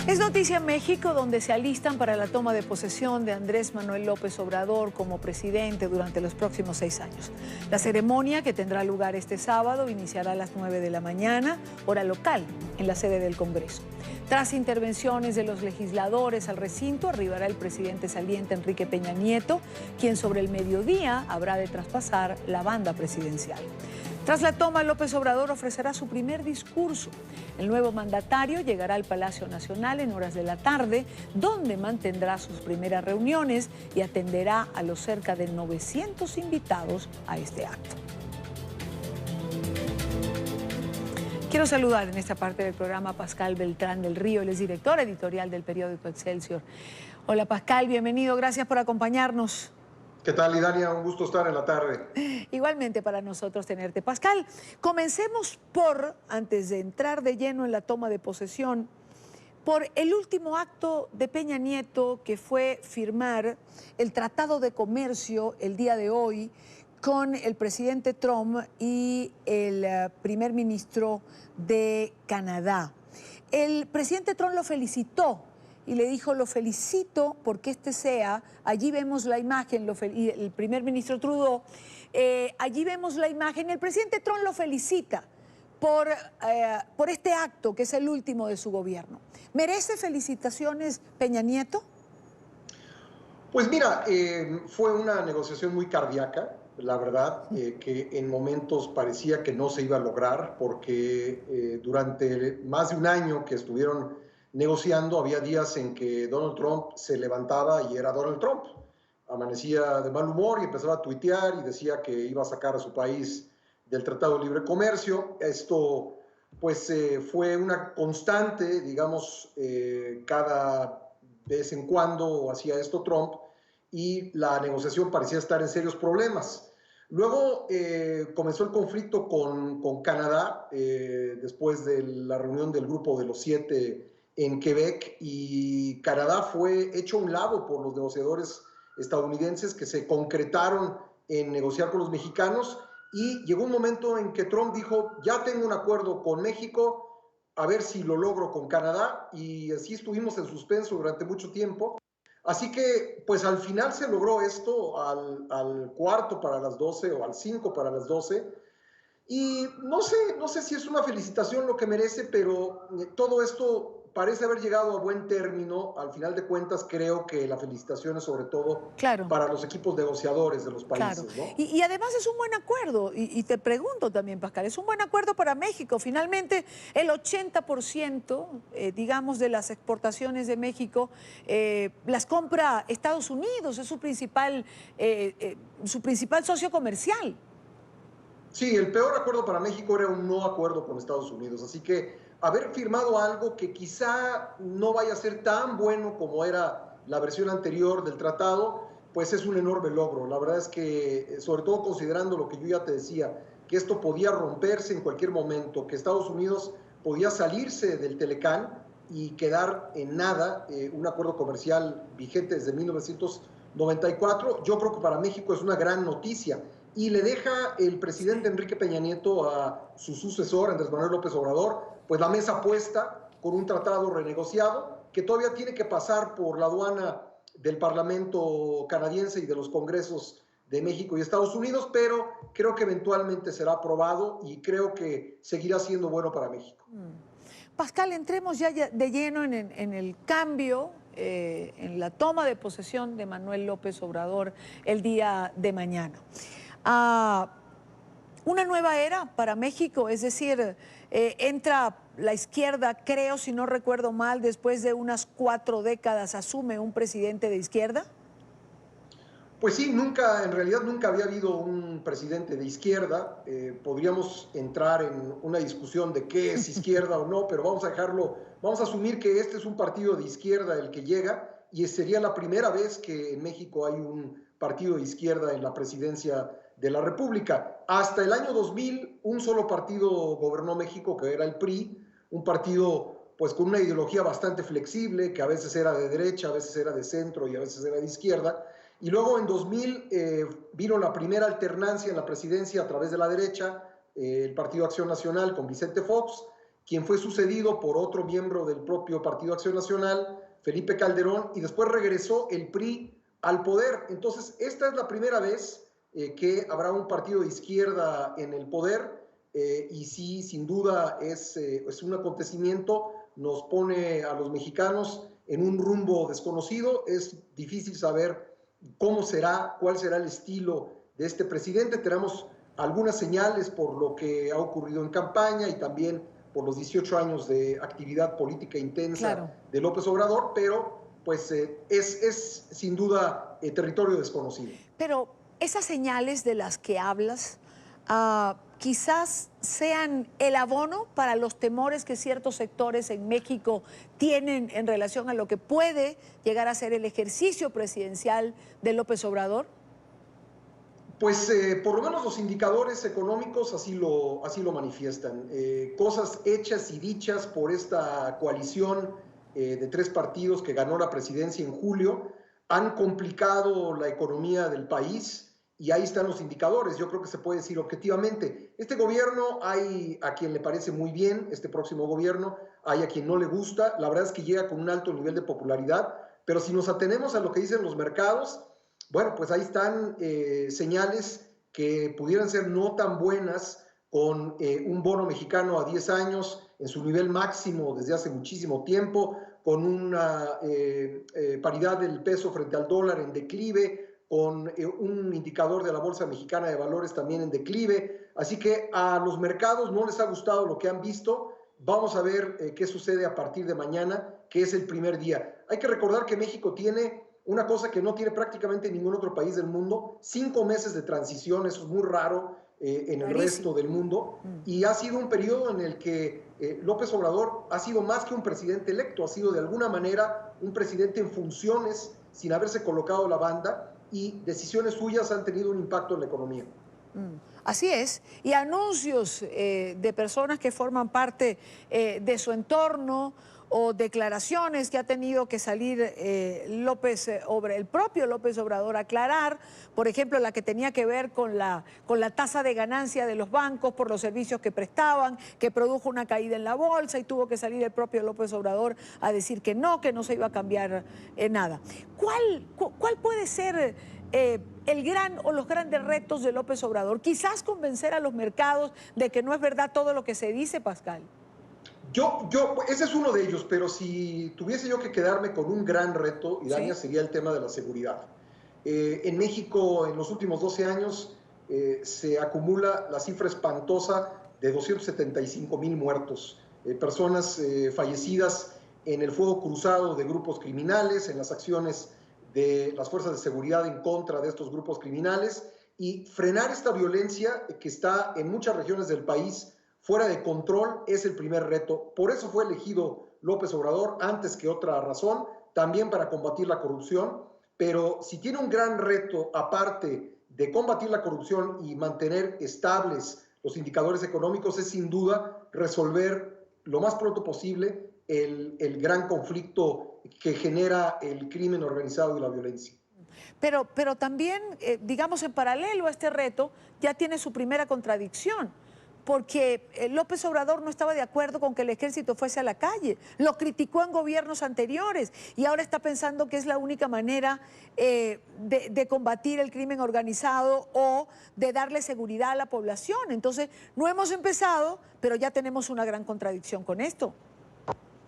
Es noticia en México, donde se alistan para la toma de posesión de Andrés Manuel López Obrador como presidente durante los próximos 6 años. La ceremonia, que tendrá lugar este sábado, iniciará a las 9 de la mañana, hora local, en la sede del Congreso. Tras intervenciones de los legisladores al recinto, arribará el presidente saliente Enrique Peña Nieto, quien sobre el mediodía habrá de traspasar la banda presidencial. Tras la toma, López Obrador ofrecerá su primer discurso. El nuevo mandatario llegará al Palacio Nacional en horas de la tarde, donde mantendrá sus primeras reuniones y atenderá a los cerca de 900 invitados a este acto. Quiero saludar en esta parte del programa a Pascal Beltrán del Río, él es director editorial del periódico Excelsior. Hola Pascal, bienvenido, gracias por acompañarnos. ¿Qué tal, Idania? Un gusto estar en la tarde. Igualmente para nosotros tenerte. Pascal, comencemos antes de entrar de lleno en la toma de posesión, por el último acto de Peña Nieto, que fue firmar el Tratado de Comercio el día de hoy con el presidente Trump y el primer ministro de Canadá. El presidente Trump lo felicitó y le dijo: lo felicito porque allí vemos la imagen, y el primer ministro Trudeau, allí vemos la imagen, el presidente Trump lo felicita por este acto que es el último de su gobierno. ¿Merece felicitaciones Peña Nieto? Pues mira, fue una negociación muy cardíaca, la verdad, que en momentos parecía que no se iba a lograr, porque durante más de un año que estuvieron negociando, había días en que Donald Trump se levantaba y era Donald Trump. Amanecía de mal humor y empezaba a tuitear y decía que iba a sacar a su país del Tratado de Libre Comercio. Esto pues fue una constante, digamos, cada vez en cuando hacía esto Trump, y la negociación parecía estar en serios problemas. Luego comenzó el conflicto con Canadá, después de la reunión del Grupo de los 7 en Quebec, y Canadá fue hecho a un lado por los negociadores estadounidenses, que se concretaron en negociar con los mexicanos, y llegó un momento en que Trump dijo: ya tengo un acuerdo con México, a ver si lo logro con Canadá, y así estuvimos en suspenso durante mucho tiempo. Así que pues al final se logró esto al cuarto para las 12 o al 5 para las 12, y no sé si es una felicitación lo que merece, pero todo esto parece haber llegado a buen término. Al final de cuentas, creo que la felicitación es sobre todo para los equipos negociadores de los países. Claro. ¿No? Y además es un buen acuerdo, y te pregunto también, Pascal, es un buen acuerdo para México. Finalmente, el 80%, digamos, de las exportaciones de México las compra Estados Unidos, es su principal socio comercial. Sí, el peor acuerdo para México era un no acuerdo con Estados Unidos, así que haber firmado algo que quizá no vaya a ser tan bueno como era la versión anterior del tratado, pues es un enorme logro. La verdad es que, sobre todo considerando lo que yo ya te decía, que esto podía romperse en cualquier momento, que Estados Unidos podía salirse del Telecán y quedar en nada, un acuerdo comercial vigente desde 1994, yo creo que para México es una gran noticia. Y le deja el presidente Enrique Peña Nieto a su sucesor, Andrés Manuel López Obrador, pues la mesa puesta con un tratado renegociado que todavía tiene que pasar por la aduana del Parlamento canadiense y de los congresos de México y Estados Unidos, pero creo que eventualmente será aprobado y creo que seguirá siendo bueno para México. Pascal, entremos ya de lleno en el cambio, en la toma de posesión de Manuel López Obrador el día de mañana. Una nueva era para México, es decir, entra la izquierda, creo, si no recuerdo mal, después de unas 4 décadas, asume un presidente de izquierda. Pues sí, en realidad nunca había habido un presidente de izquierda. Podríamos entrar en una discusión de qué es izquierda o no, pero vamos a asumir que este es un partido de izquierda el que llega, y sería la primera vez que en México hay un partido de izquierda en la presidencia de la República. Hasta el año 2000, un solo partido gobernó México, que era el PRI, un partido pues con una ideología bastante flexible, que a veces era de derecha, a veces era de centro y a veces era de izquierda. Y luego en 2000 vino la primera alternancia en la presidencia a través de la derecha, el Partido Acción Nacional con Vicente Fox, quien fue sucedido por otro miembro del propio Partido Acción Nacional, Felipe Calderón, y después regresó el PRI al poder. Entonces, esta es la primera vez que habrá un partido de izquierda en el poder, y sí, sin duda es un acontecimiento, nos pone a los mexicanos en un rumbo desconocido. Es difícil saber cómo será, cuál será el estilo de este presidente. Tenemos algunas señales por lo que ha ocurrido en campaña y también por los 18 años de actividad política intensa de López Obrador, pero pues es sin duda territorio desconocido. Pero esas señales de las que hablas, quizás sean el abono para los temores que ciertos sectores en México tienen en relación a lo que puede llegar a ser el ejercicio presidencial de López Obrador. Pues por lo menos los indicadores económicos así lo manifiestan. Cosas hechas y dichas por esta coalición de 3 partidos que ganó la presidencia en julio han complicado la economía del país, y ahí están los indicadores. Yo creo que se puede decir objetivamente, este gobierno hay a quien le parece muy bien, este próximo gobierno, hay a quien no le gusta. La verdad es que llega con un alto nivel de popularidad, pero si nos atenemos a lo que dicen los mercados, bueno, pues ahí están señales que pudieran ser no tan buenas, con un bono mexicano a 10 años en su nivel máximo desde hace muchísimo tiempo, con una paridad del peso frente al dólar en declive, con un indicador de la Bolsa Mexicana de Valores también en declive. Así que a los mercados no les ha gustado lo que han visto. Vamos a ver qué sucede a partir de mañana, que es el primer día. Hay que recordar que México tiene una cosa que no tiene prácticamente ningún otro país del mundo: 5 meses de transición. Eso es muy raro en el resto del mundo, y ha sido un periodo en el que López Obrador ha sido más que un presidente electo, ha sido de alguna manera un presidente en funciones sin haberse colocado la banda, y decisiones suyas han tenido un impacto en la economía. Así es, y anuncios de personas que forman parte de su entorno, o declaraciones que ha tenido que salir el propio López Obrador a aclarar, por ejemplo, la que tenía que ver con la tasa de ganancia de los bancos por los servicios que prestaban, que produjo una caída en la bolsa, y tuvo que salir el propio López Obrador a decir que no se iba a cambiar nada. ¿Cuál puede ser el gran o los grandes retos de López Obrador? Quizás convencer a los mercados de que no es verdad todo lo que se dice, Pascal. Ese es uno de ellos, pero si tuviese yo que quedarme con un gran reto, Idania, sería el tema de la seguridad. En México, en los últimos 12 años, se acumula la cifra espantosa de 275,000 muertos, personas fallecidas en el fuego cruzado de grupos criminales, en las acciones de las fuerzas de seguridad en contra de estos grupos criminales, y frenar esta violencia que está en muchas regiones del país fuera de control es el primer reto. Por eso fue elegido López Obrador, antes que otra razón, también para combatir la corrupción. Pero si tiene un gran reto, aparte de combatir la corrupción y mantener estables los indicadores económicos, es sin duda resolver lo más pronto posible el gran conflicto que genera el crimen organizado y la violencia. Pero también, digamos, en paralelo a este reto, ya tiene su primera contradicción, porque López Obrador no estaba de acuerdo con que el ejército fuese a la calle, lo criticó en gobiernos anteriores, y ahora está pensando que es la única manera de combatir el crimen organizado o de darle seguridad a la población. Entonces, no hemos empezado, pero ya tenemos una gran contradicción con esto.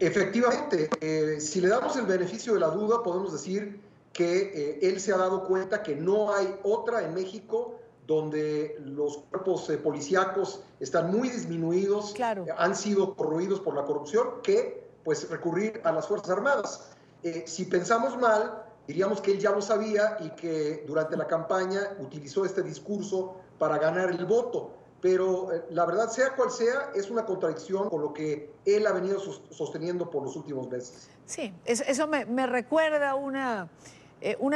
Efectivamente, si le damos el beneficio de la duda, podemos decir que él se ha dado cuenta que no hay otra en México donde los cuerpos policíacos están muy disminuidos, han sido corroídos por la corrupción, que pues recurrir a las Fuerzas Armadas. Si pensamos mal, diríamos que él ya lo sabía y que durante la campaña utilizó este discurso para ganar el voto. Pero la verdad, sea cual sea, es una contradicción con lo que él ha venido sosteniendo por los últimos meses. Sí, eso me recuerda una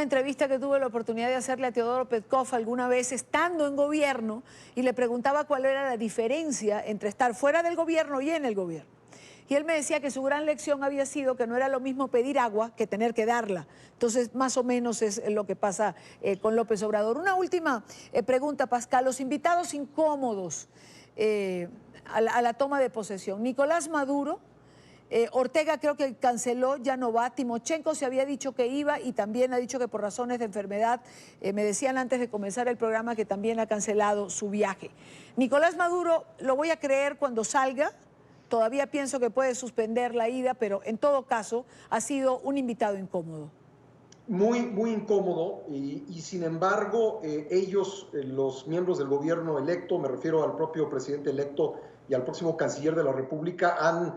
entrevista que tuve la oportunidad de hacerle a Teodoro Petkov alguna vez estando en gobierno, y le preguntaba cuál era la diferencia entre estar fuera del gobierno y en el gobierno. Y él me decía que su gran lección había sido que no era lo mismo pedir agua que tener que darla. Entonces, más o menos es lo que pasa con López Obrador. Una última pregunta, Pascal. Los invitados incómodos a la toma de posesión. Nicolás Maduro, Ortega creo que canceló, ya no va. Timochenko se había dicho que iba y también ha dicho que por razones de enfermedad, me decían antes de comenzar el programa que también ha cancelado su viaje. Nicolás Maduro, lo voy a creer cuando salga. Todavía pienso que puede suspender la ida, pero en todo caso ha sido un invitado incómodo. Muy incómodo y sin embargo ellos, los miembros del gobierno electo, me refiero al propio presidente electo y al próximo canciller de la República, han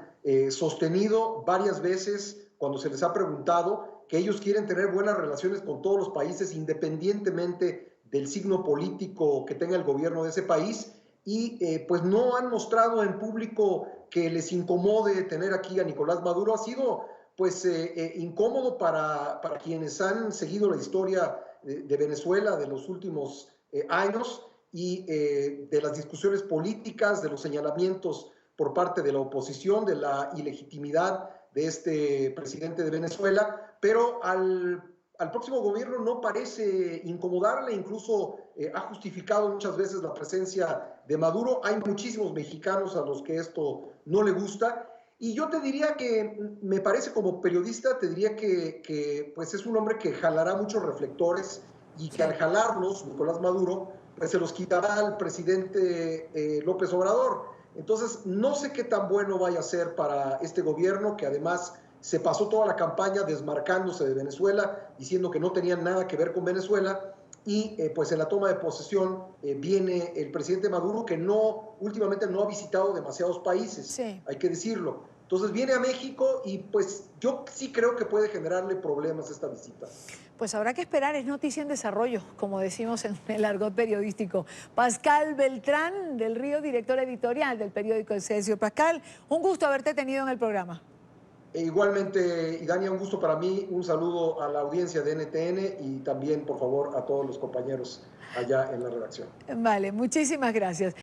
sostenido varias veces cuando se les ha preguntado que ellos quieren tener buenas relaciones con todos los países independientemente del signo político que tenga el gobierno de ese país y pues no han mostrado en público que les incomode tener aquí a Nicolás Maduro. Ha sido pues incómodo para quienes han seguido la historia de Venezuela de los últimos años y de las discusiones políticas, de los señalamientos por parte de la oposición, de la ilegitimidad de este presidente de Venezuela, pero al próximo gobierno no parece incomodarle, incluso ha justificado muchas veces la presencia de Maduro. Hay muchísimos mexicanos a los que esto no le gusta. Y yo te diría que, me parece como periodista, te diría que pues es un hombre que jalará muchos reflectores y que al jalarlos, Nicolás Maduro, pues se los quitará al presidente López Obrador. Entonces, no sé qué tan bueno vaya a ser para este gobierno, que además se pasó toda la campaña desmarcándose de Venezuela, diciendo que no tenían nada que ver con Venezuela, y pues en la toma de posesión viene el presidente Maduro, que últimamente no ha visitado demasiados países, sí, hay que decirlo. Entonces viene a México y pues yo sí creo que puede generarle problemas esta visita. Pues habrá que esperar, es noticia en desarrollo, como decimos en el argot periodístico. Pascal Beltrán del Río, director editorial del periódico Excelsior. Pascal, un gusto haberte tenido en el programa. Igualmente, Idania, un gusto para mí. Un saludo a la audiencia de NTN y también, por favor, a todos los compañeros allá en la redacción. Vale, muchísimas gracias.